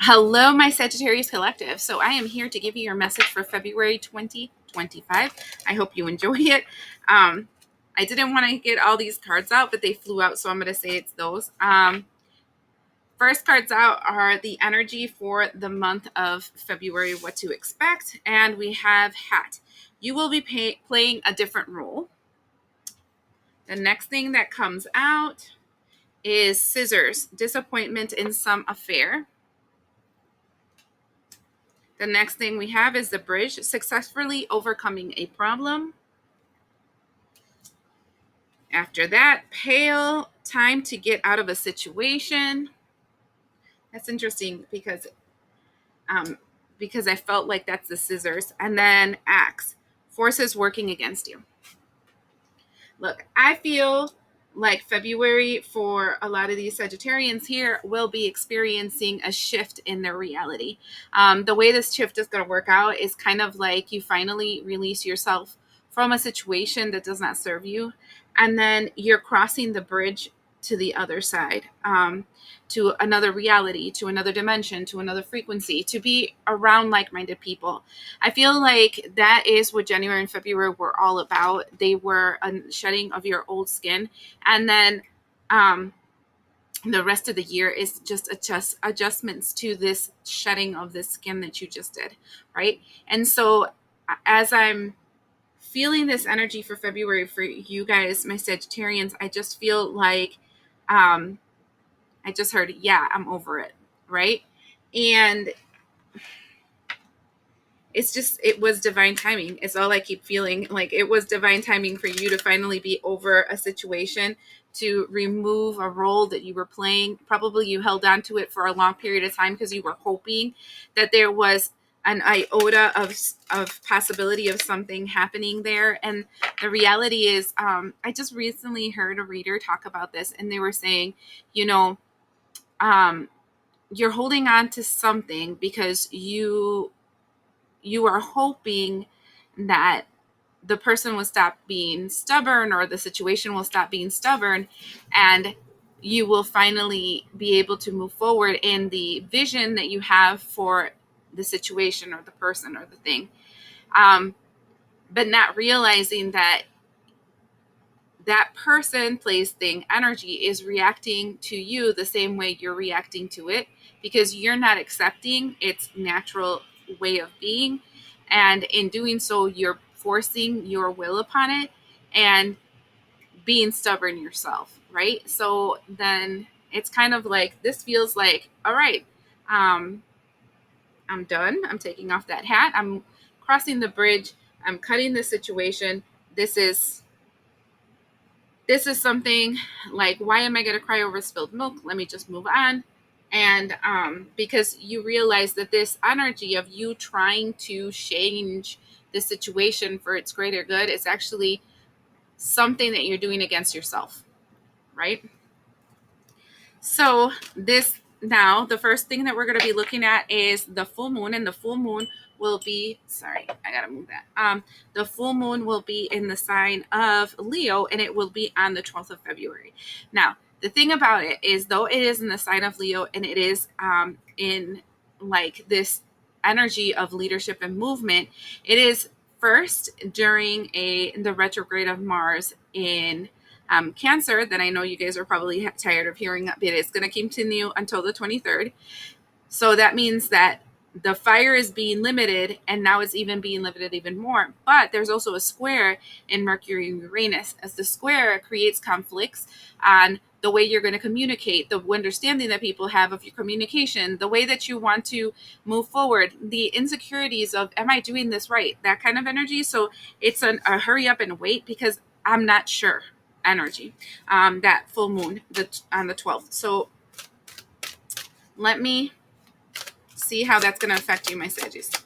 Hello, my Sagittarius Collective. So I am here to give you your message for February 2025. I hope you enjoy it. I didn't want to get all these cards out, but they flew out, so I'm going to say it's those. First cards out are the energy for the month of February, what to expect. And we have Hat. You will be playing a different role. The next thing that comes out is Scissors. Disappointment in some affair. The next thing we have is the Bridge, successfully overcoming a problem. After that, Pale, time to get out of a situation. That's interesting because I felt like that's the Scissors. And then Axe, forces working against you. Look, I feel like February for a lot of these Sagittarians here will be experiencing a shift in their reality. The way this shift is going to work out is kind of like you finally release yourself from a situation that does not serve you, and then you're crossing the bridge to the other side, to another reality, to another dimension, to another frequency, to be around like-minded people. I feel like that is what January and February were all about. They were a shedding of your old skin, and then the rest of the year is just adjustments to this shedding of this skin that you just did, right? And so as I'm feeling this energy for February for you guys, my Sagittarians, I just feel like I just heard, yeah, I'm over it, right? And it was divine timing. It's all I keep feeling. Like it was divine timing for you to finally be over a situation, to remove a role that you were playing. Probably you held on to it for a long period of time because you were hoping that there was an iota of possibility of something happening there. And the reality is, I just recently heard a reader talk about this, and they were saying, you're holding on to something because you are hoping that the person will stop being stubborn, or the situation will stop being stubborn, and you will finally be able to move forward in the vision that you have for the situation or the person or the thing. But not realizing that person, place, thing, energy is reacting to you the same way you're reacting to it, because you're not accepting its natural way of being. And in doing so, you're forcing your will upon it and being stubborn yourself, right? So then it's kind of like, this feels like, all right, I'm done. I'm taking off that hat. I'm crossing the bridge. I'm cutting the situation. This is something like, why am I going to cry over spilled milk? Let me just move on. And because you realize that this energy of you trying to change the situation for its greater good is actually something that you're doing against yourself, right? So now the first thing that we're going to be looking at is the full moon, and the full moon will be, sorry, I got to move that. The full moon will be in the sign of Leo, and it will be on the 12th of February. Now, the thing about it is, though it is in the sign of Leo, and it is in like this energy of leadership and movement, it is first during the retrograde of Mars in Cancer, that I know you guys are probably tired of hearing, but it's going to continue until the 23rd. So that means that the fire is being limited, and now it's even being limited even more. But there's also a square in Mercury and Uranus, as the square creates conflicts on the way you're going to communicate, the understanding that people have of your communication, the way that you want to move forward, the insecurities of, am I doing this right? That kind of energy. So it's a hurry up and wait, because I'm not sure energy, that full moon on the 12th. So let me see how that's going to affect you, my Saggies.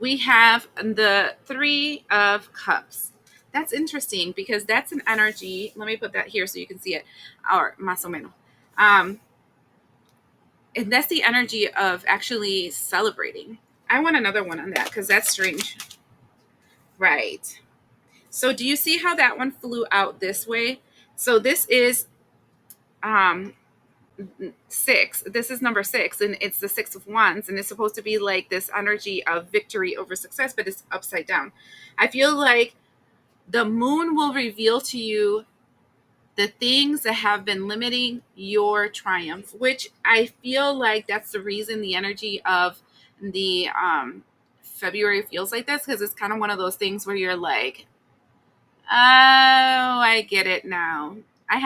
We have the Three of Cups. That's interesting, because that's an energy. Let me put that here so you can see it, or más o menos. And that's the energy of actually celebrating. I want another one on that, because that's strange. Right. So do you see how that one flew out this way? So this is six. This is number six, and it's the Six of Wands, and it's supposed to be like this energy of victory over success, but it's upside down. I feel like the moon will reveal to you the things that have been limiting your triumph, which I feel like that's the reason the energy of the February feels like this, because it's kind of one of those things where you're like, oh, I get it now. I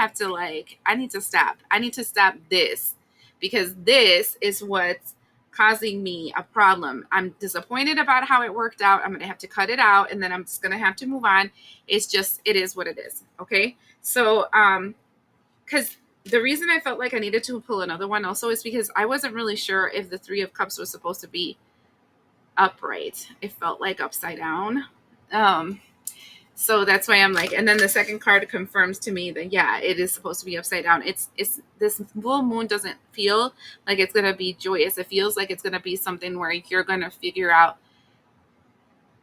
need to stop. I need to stop this, because this is what's causing me a problem. I'm disappointed about how it worked out. I'm going to have to cut it out, and then I'm just going to have to move on. It's just, it is what it is. Okay. So, because the reason I felt like I needed to pull another one also is because I wasn't really sure if the Three of Cups was supposed to be upright. It felt like upside down. So that's why I'm like, and then the second card confirms to me that, yeah, it is supposed to be upside down. It's this full moon doesn't feel like it's going to be joyous. It feels like it's going to be something where you're going to figure out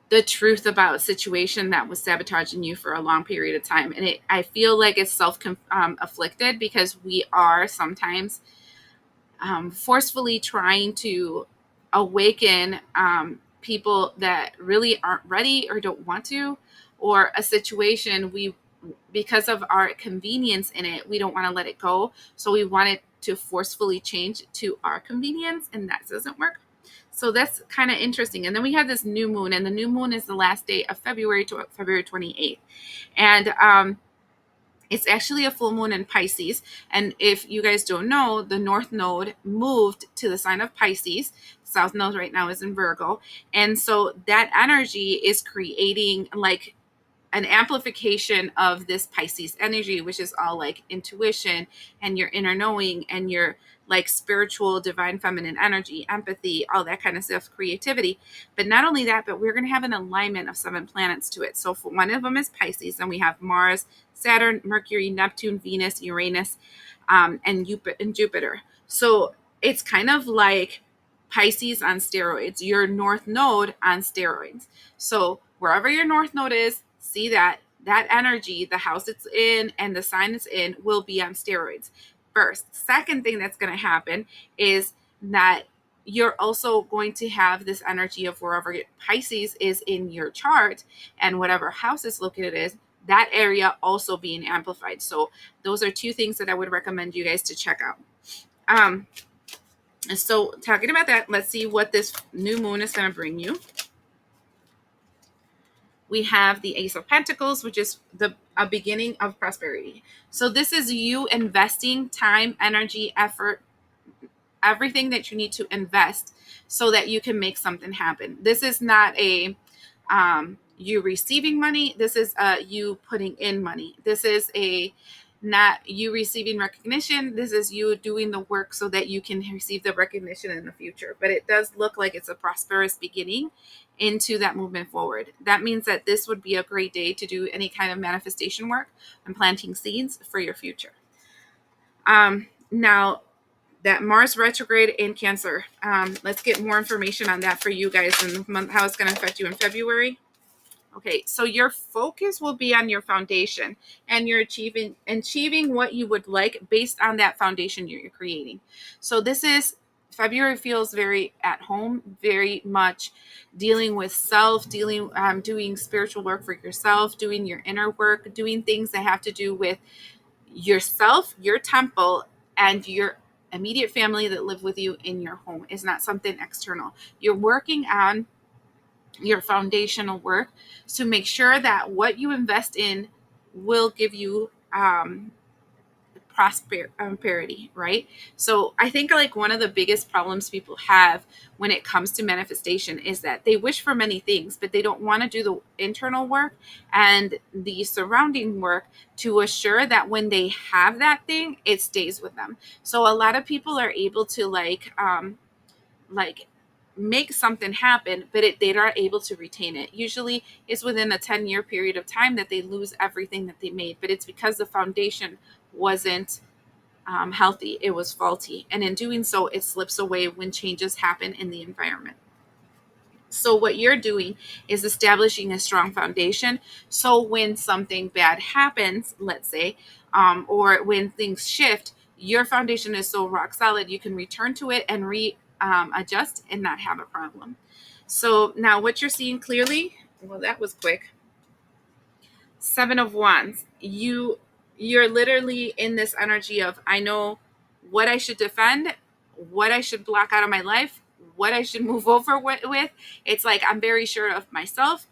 the truth about a situation that was sabotaging you for a long period of time. And I feel like it's afflicted, because we are sometimes forcefully trying to awaken people that really aren't ready or don't want to, or a situation because of our convenience in it, we don't want to let it go. So we want it to forcefully change to our convenience, and that doesn't work. So that's kind of interesting. And then we have this new moon, and the new moon is the last day of February, to February 28th. And it's actually a full moon in Pisces. And if you guys don't know, the North Node moved to the sign of Pisces. South Node right now is in Virgo. And so that energy is creating like an amplification of this Pisces energy, which is all like intuition and your inner knowing and your like spiritual, divine feminine energy, empathy, all that kind of stuff, creativity. But not only that, but we're going to have an alignment of 7 planets to it. So for one of them is Pisces, and we have Mars, Saturn, Mercury, Neptune, Venus, Uranus, and Jupiter. So it's kind of like Pisces on steroids, your North Node on steroids. So wherever your North Node is, see that energy, the house it's in and the sign it's in, will be on steroids. First. Second thing that's going to happen is that you're also going to have this energy of wherever Pisces is in your chart and whatever house it's located is, that area also being amplified. So those are two things that I would recommend you guys to check out. So talking about that, let's see what this new moon is going to bring you. We have the Ace of Pentacles, which is a beginning of prosperity. So this is you investing time, energy, effort, everything that you need to invest so that you can make something happen. This is not a you receiving money. This is you putting in money. This is not you receiving recognition. This is you doing the work so that you can receive the recognition in the future. But it does look like it's a prosperous beginning into that movement forward. That means that this would be a great day to do any kind of manifestation work and planting seeds for your future. Now, that Mars retrograde in Cancer. Let's get more information on that for you guys in the month, how it's going to affect you in February. Okay, so your focus will be on your foundation, and you're achieving what you would like based on that foundation you're creating. So this is February feels very at home, very much dealing with self, doing spiritual work for yourself, doing your inner work, doing things that have to do with yourself, your temple, and your immediate family that live with you in your home. Is not something external. You're working on your foundational work to make sure that what you invest in will give you prosperity, right? So I think like one of the biggest problems people have when it comes to manifestation is that they wish for many things, but they don't want to do the internal work and the surrounding work to assure that when they have that thing, it stays with them. So a lot of people are able to like make something happen, but they're not able to retain it. Usually it's within a 10-year period of time that they lose everything that they made, but it's because the foundation wasn't healthy. It was faulty. And in doing so, it slips away when changes happen in the environment. So what you're doing is establishing a strong foundation. So when something bad happens, let's say, or when things shift, your foundation is so rock solid, you can return to it and adjust and not have a problem. So now what you're seeing clearly, well, that was quick. 7 of Wands. You're literally in this energy of, I know what I should defend, what I should block out of my life, what I should move over with. It's like I'm very sure of myself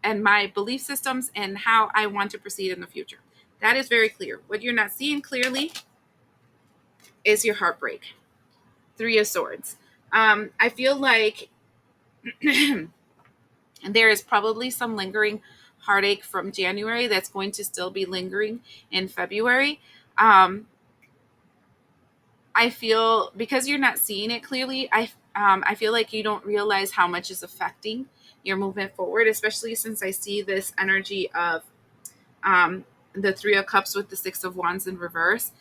and my belief systems and how I want to proceed in the future. That is very clear. What you're not seeing clearly is your heartbreak. 3 of Swords. I feel like there is probably some lingering heartache from January that's going to still be lingering in February. I feel, because you're not seeing it clearly, I feel like you don't realize how much is affecting your movement forward, especially since I see this energy of the 3 of Cups with the 6 of Wands in reverse.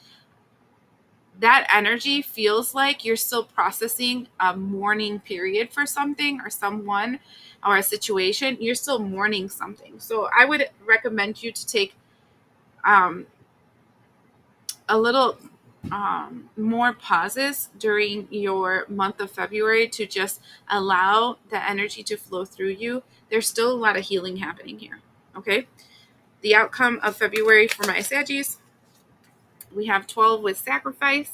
That energy feels like you're still processing a mourning period for something or someone or a situation. You're still mourning something. So I would recommend you to take a little more pauses during your month of February to just allow the energy to flow through you. There's still a lot of healing happening here. Okay. The outcome of February for my Saggies, we have 12 with Sacrifice.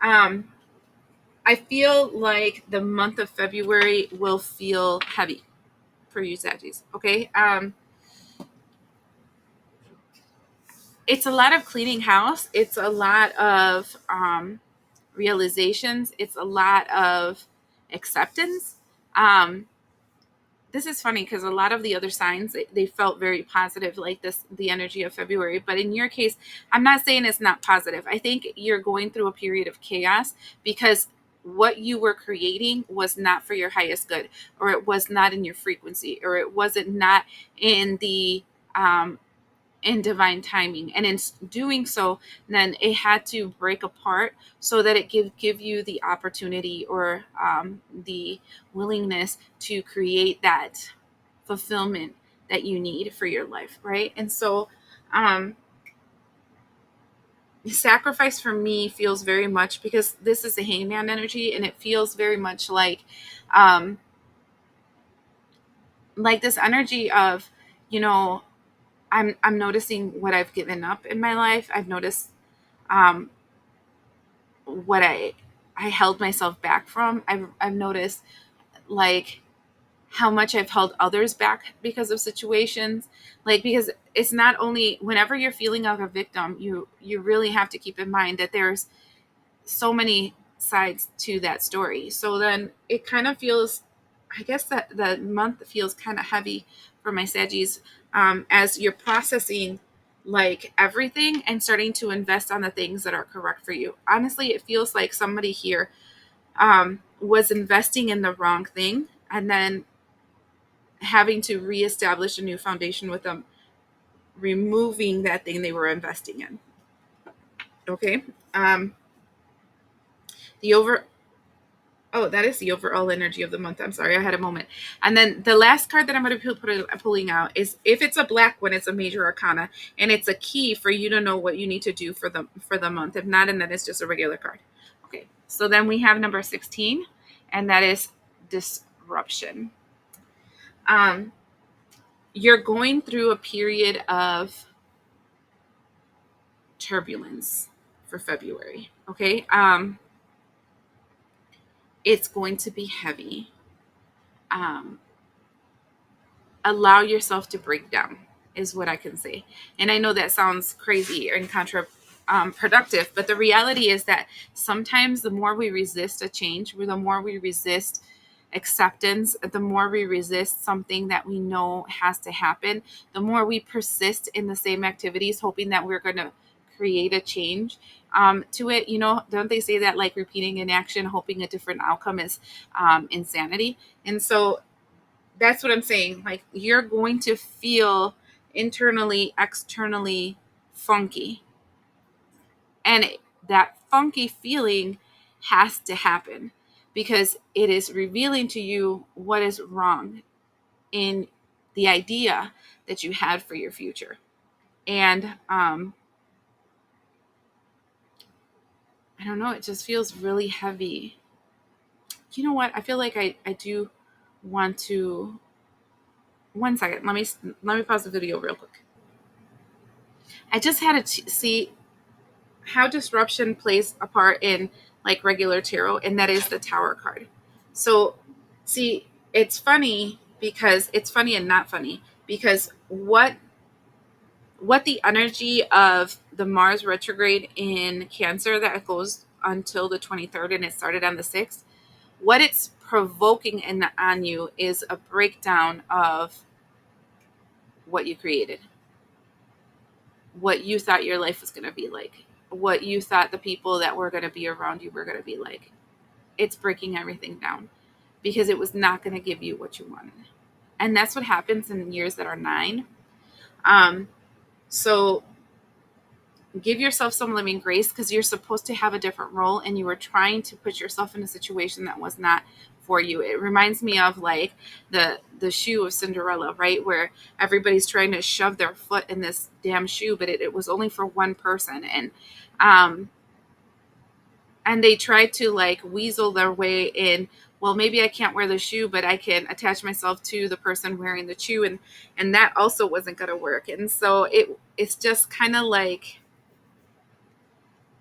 I feel like the month of February will feel heavy for you Saggies. Okay. It's a lot of cleaning house. It's a lot of realizations. It's a lot of acceptance. Um, this is funny because a lot of the other signs, they felt very positive, like this, the energy of February. But in your case, I'm not saying it's not positive. I think you're going through a period of chaos because what you were creating was not for your highest good, or it was not in your frequency, or it wasn't not in the in divine timing. And in doing so, then it had to break apart so that it give you the opportunity or the willingness to create that fulfillment that you need for your life, right? And so sacrifice for me feels very much, because this is the hangman energy, and it feels very much um like this energy of, you know, I'm noticing what I've given up in my life. I've noticed um, what I held myself back from. I've noticed like how much I've held others back because of situations. Like, because it's not only whenever you're feeling like a victim, you really have to keep in mind that there's so many sides to that story. So then it kind of feels, I guess that the month feels kind of heavy for my Saggies, as you're processing like everything and starting to invest on the things that are correct for you. Honestly, it feels like somebody here was investing in the wrong thing and then having to reestablish a new foundation with them, removing that thing they were investing in. Okay. The over Oh, that is the overall energy of the month. I'm sorry, I had a moment. And then the last card that I'm going to be pulling out is, if it's a black one, it's a major arcana, and it's a key for you to know what you need to do for the month. If not, and then it's just a regular card. Okay, so then we have number 16, and that is disruption. You're going through a period of turbulence for February. Okay, it's going to be heavy. Um, Allow yourself to break down is what I can say. And I know that sounds crazy and productive, but the reality is that sometimes the more we resist a change, the more we resist acceptance, the more we resist something that we know has to happen, the more we persist in the same activities, hoping that we're going to create a change to it. You know, don't they say that like repeating an action, hoping a different outcome is insanity? And so that's what I'm saying. Like, you're going to feel internally, externally funky. And that funky feeling has to happen because it is revealing to you what is wrong in the idea that you had for your future. And don't know, it just feels really heavy. You know what? I feel like I do want to. One second. Let me pause the video real quick. I just had to see how disruption plays a part in like regular tarot, and that is the Tower card. So, see, it's funny and not funny because what the energy of the Mars retrograde in Cancer that goes until the 23rd and it started on the 6th, what it's provoking on you is a breakdown of what you created, what you thought your life was going to be like, what you thought the people that were going to be around you were going to be like. It's breaking everything down because it was not going to give you what you wanted. And that's what happens in years that are 9. So give yourself some living grace because you're supposed to have a different role and you were trying to put yourself in a situation that was not for you. It reminds me of like the shoe of Cinderella, right? Where everybody's trying to shove their foot in this damn shoe, but it was only for one person. And they tried to like weasel their way in. Well, maybe I can't wear the shoe, but I can attach myself to the person wearing the shoe, and that also wasn't going to work. And so it's just kind of like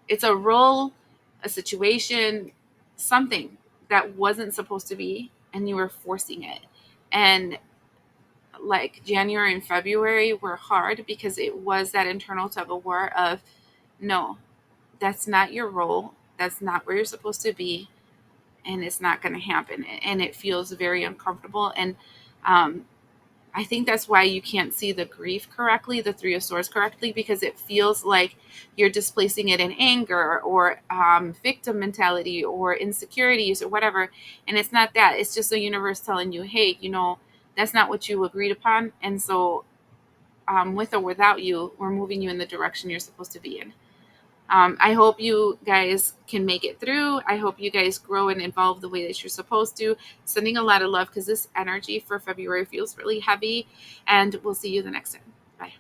it's a role, a situation, something that wasn't supposed to be, and you were forcing it. And like January and February were hard because it was that internal tug of war of no, that's not your role. That's not where you're supposed to be. And it's not going to happen. And it feels very uncomfortable. And I think that's why you can't see the grief correctly, the Three of Swords correctly, because it feels like you're displacing it in anger or victim mentality or insecurities or whatever. And it's not that. It's just the universe telling you, hey, that's not what you agreed upon. And so with or without you, we're moving you in the direction you're supposed to be in. I hope you guys can make it through. I hope you guys grow and evolve the way that you're supposed to. Sending a lot of love because this energy for February feels really heavy. And we'll see you the next time. Bye.